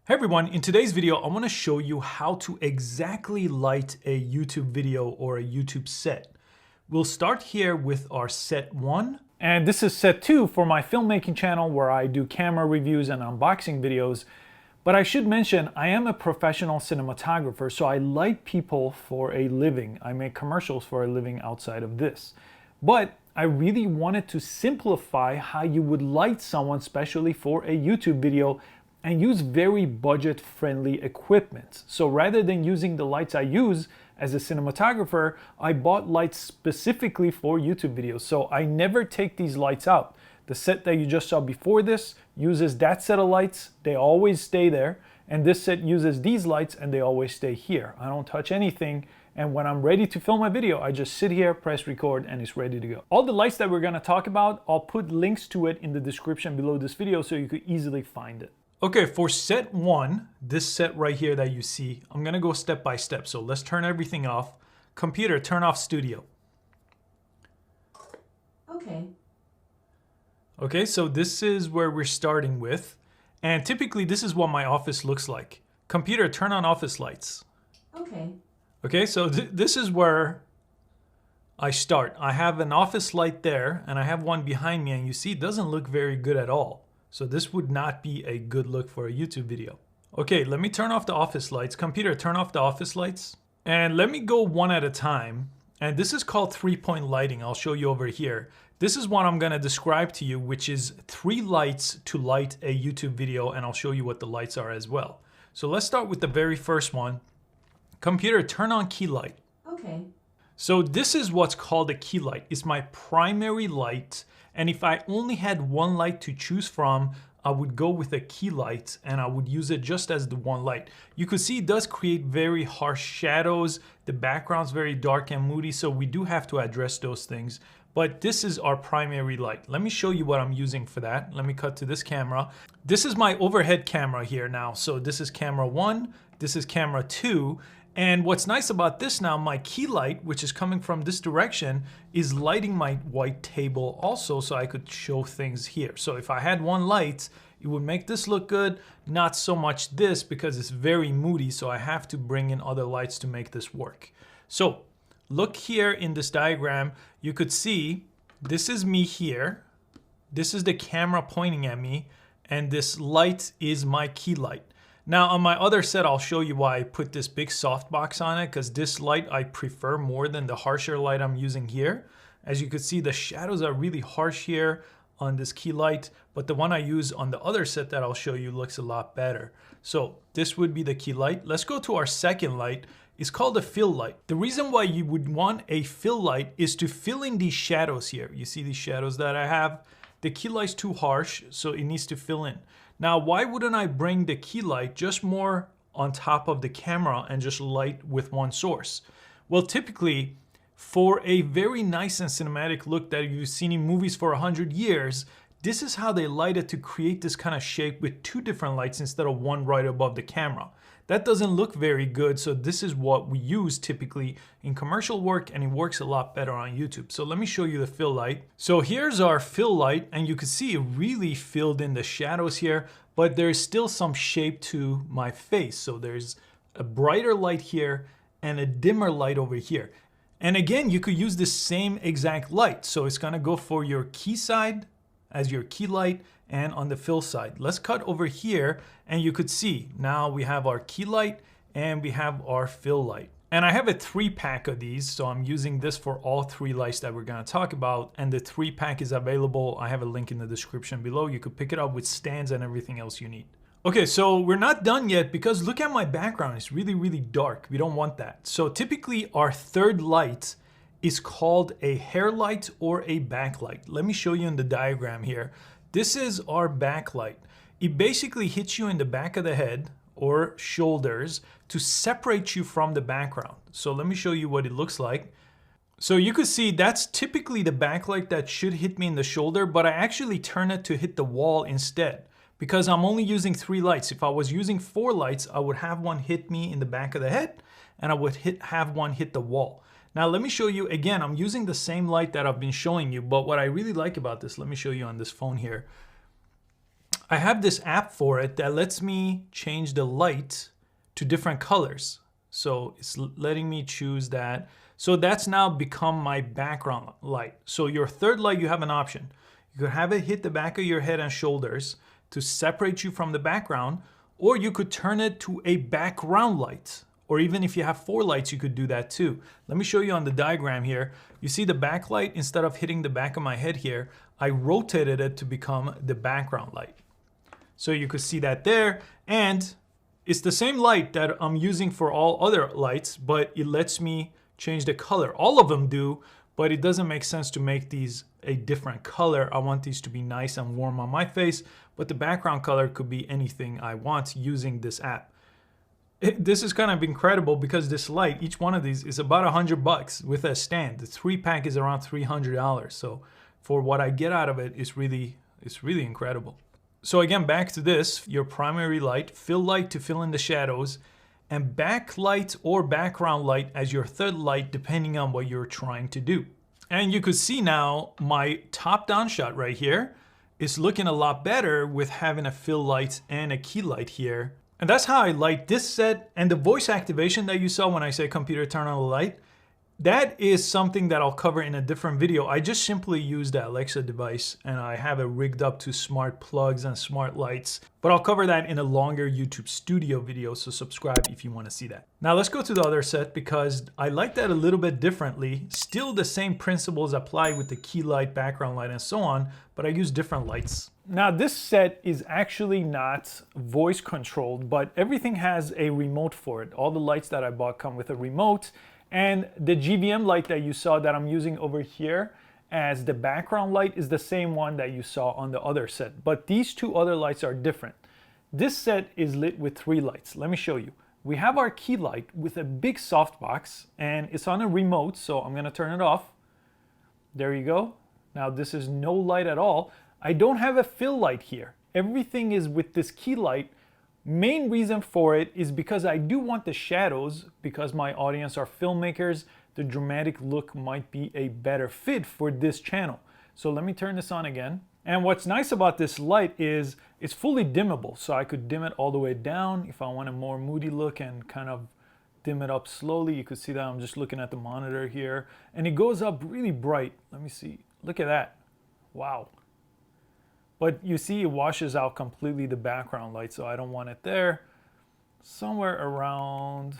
Hey everyone, in today's video, I want to show you how to exactly light a YouTube video or a YouTube set. We'll start here with our set 1. And this is set 2 for my filmmaking channel where I do camera reviews and unboxing videos. But I should mention, I am a professional cinematographer, so I light people for a living. I make commercials for a living outside of this. But I really wanted to simplify how you would light someone, especially for a YouTube video, and use very budget-friendly equipment. So rather than using the lights I use as a cinematographer, I bought lights specifically for YouTube videos. So I never take these lights out. The set that you just saw before this uses that set of lights. They always stay there. And this set uses these lights and they always stay here. I don't touch anything. And when I'm ready to film a video, I just sit here, press record, and it's ready to go. All the lights that we're gonna talk about, I'll put links to it in the description below this video so you could easily find it. Okay, for set 1, this set right here that you see, I'm gonna go step by step. So let's turn everything off. Computer, turn off studio. Okay. Okay, so this is where we're starting with. And typically this is what my office looks like. Computer, turn on office lights. Okay. Okay, so this is where I start. I have an office light there and I have one behind me and you see it doesn't look very good at all. So this would not be a good look for a YouTube video. Okay, let me turn off the office lights. Computer, turn off the office lights. And let me go one at a time. And this is called 3-point lighting. I'll show you over here. This is what I'm gonna describe to you, which is 3 lights to light a YouTube video, and I'll show you what the lights are as well. So let's start with the very first one. Computer, turn on key light. Okay. So this is what's called a key light. It's my primary light. And if I only had one light to choose from, I would go with a key light and I would use it just as the one light. You could see it does create very harsh shadows. The background's very dark and moody, so we do have to address those things. But this is our primary light. Let me show you what I'm using for that. Let me cut to this camera. This is my overhead camera here now. So this is camera 1, this is camera 2. And what's nice about this now, my key light, which is coming from this direction, is lighting my white table also, so I could show things here. So if I had one light, it would make this look good, not so much this because it's very moody, so I have to bring in other lights to make this work. So look here in this diagram, you could see this is me here, this is the camera pointing at me, and this light is my key light. Now on my other set, I'll show you why I put this big softbox on it, because this light I prefer more than the harsher light I'm using here. As you can see, the shadows are really harsh here on this key light, but the one I use on the other set that I'll show you looks a lot better. So this would be the key light. Let's go to our second light. It's called a fill light. The reason why you would want a fill light is to fill in these shadows here. You see these shadows that I have? The key light's too harsh, so it needs to fill in. Now, why wouldn't I bring the key light just more on top of the camera and just light with one source? Well, typically, for a very nice and cinematic look that you've seen in movies for 100 years, this is how they light it to create this kind of shape with 2 different lights instead of one right above the camera. That doesn't look very good, so this is what we use typically in commercial work, and it works a lot better on YouTube. So let me show you the fill light. So here's our fill light, and you can see it really filled in the shadows here, but there's still some shape to my face. So there's a brighter light here and a dimmer light over here. And again, you could use the same exact light. So it's gonna go for your key side as your key light and on the fill side. Let's cut over here and you could see now we have our key light and we have our fill light. And I have a 3-pack of these, so I'm using this for all 3 lights that we're gonna talk about, and the 3-pack is available. I have a link in the description below. You could pick it up with stands and everything else you need. Okay, so we're not done yet because look at my background. It's really, really dark. We don't want that. So typically our third light is called a hair light or a backlight. Let me show you in the diagram here. This is our backlight. It basically hits you in the back of the head or shoulders to separate you from the background. So let me show you what it looks like. So you could see that's typically the backlight that should hit me in the shoulder, but I actually turn it to hit the wall instead because I'm only using 3 lights. If I was using 4 lights, I would have one hit me in the back of the head and I would have one hit the wall. Now let me show you again, I'm using the same light that I've been showing you, but what I really like about this, let me show you on this phone here. I have this app for it that lets me change the light to different colors. So it's letting me choose that. So that's now become my background light. So your third light, you have an option. You could have it hit the back of your head and shoulders to separate you from the background, or you could turn it to a background light. Or even if you have 4 lights, you could do that too. Let me show you on the diagram here. You see the backlight, instead of hitting the back of my head here, I rotated it to become the background light. So you could see that there, and it's the same light that I'm using for all other lights, but it lets me change the color. All of them do, but it doesn't make sense to make these a different color. I want these to be nice and warm on my face, but the background color could be anything I want using this app. This is kind of incredible because this light, each one of these is about $100 with a stand. The 3-pack is around $300. So for what I get out of it, it's really incredible. So again, back to this, your primary light, fill light to fill in the shadows, and backlight or background light as your third light, depending on what you're trying to do. And you could see now my top-down shot right here is looking a lot better with having a fill light and a key light here. And that's how I light this set. And the voice activation that you saw when I say computer turn on the light, that is something that I'll cover in a different video. I just simply use the Alexa device and I have it rigged up to smart plugs and smart lights. But I'll cover that in a longer YouTube studio video, so subscribe if you want to see that. Now let's go to the other set because I like that a little bit differently. Still the same principles apply with the key light, background light, and so on, but I use different lights. Now this set is actually not voice controlled, but everything has a remote for it. All the lights that I bought come with a remote. And the GVM light that you saw that I'm using over here as the background light is the same one that you saw on the other set. But these 2 other lights are different. This set is lit with 3 lights. Let me show you. We have our key light with a big softbox and it's on a remote, so I'm gonna turn it off. There you go. Now this is no light at all. I don't have a fill light here. Everything is with this key light. Main reason for it is because I do want the shadows, because my audience are filmmakers, the dramatic look might be a better fit for this channel. So let me turn this on again. And what's nice about this light is it's fully dimmable. So I could dim it all the way down if I want a more moody look and kind of dim it up slowly. You could see that I'm just looking at the monitor here and it goes up really bright. Let me see, look at that, wow. But you see it washes out completely the background light, so I don't want it there. Somewhere around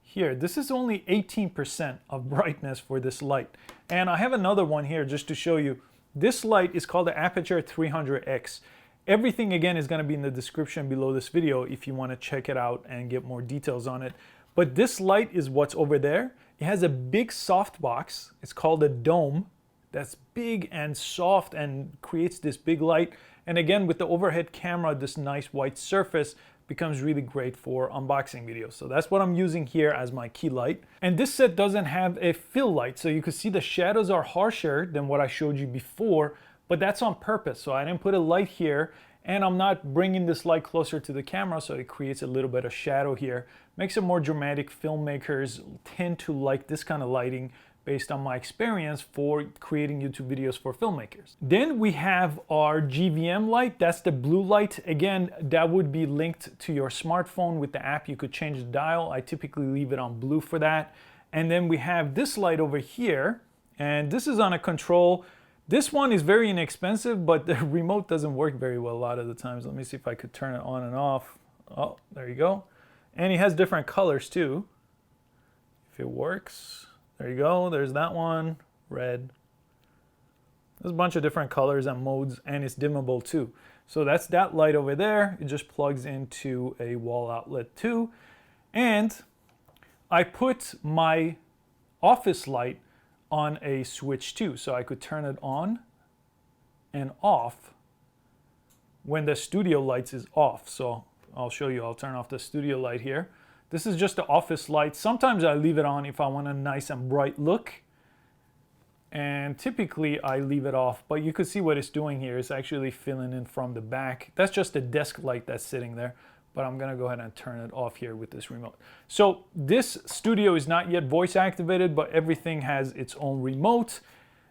here. This is only 18% of brightness for this light. And I have another one here just to show you. This light is called the Aputure 300X. Everything again is going to be in the description below this video if you want to check it out and get more details on it. But this light is what's over there. It has a big softbox. It's called a dome. That's big and soft and creates this big light. And again, with the overhead camera, this nice white surface becomes really great for unboxing videos. So that's what I'm using here as my key light. And this set doesn't have a fill light. So you can see the shadows are harsher than what I showed you before, but that's on purpose. So I didn't put a light here and I'm not bringing this light closer to the camera. So it creates a little bit of shadow here. Makes it more dramatic. Filmmakers tend to like this kind of lighting based on my experience for creating YouTube videos for filmmakers. Then we have our GVM light. That's the blue light. Again, that would be linked to your smartphone with the app. You could change the dial. I typically leave it on blue for that. And then we have this light over here, and this is on a control. This one is very inexpensive, but the remote doesn't work very well a lot of the times. Let me see if I could turn it on and off. Oh, there you go. And it has different colors too, if it works. There you go, there's that one, red. There's a bunch of different colors and modes, and it's dimmable too. So that's that light over there. It just plugs into a wall outlet too. And I put my office light on a switch too. So I could turn it on and off when the studio lights is off. So I'll show you, I'll turn off the studio light here. This is just the office light. Sometimes I leave it on if I want a nice and bright look. And typically I leave it off, but you could see what it's doing here. It's actually filling in from the back. That's just the desk light that's sitting there, but I'm gonna go ahead and turn it off here with this remote. So this studio is not yet voice activated, but everything has its own remote.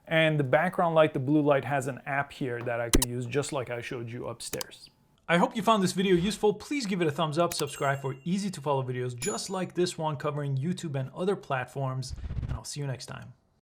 And the background light, the blue light, has an app here that I could use just like I showed you upstairs. I hope you found this video useful. Please give it a thumbs up, subscribe for easy to follow videos just like this one covering YouTube and other platforms, and I'll see you next time.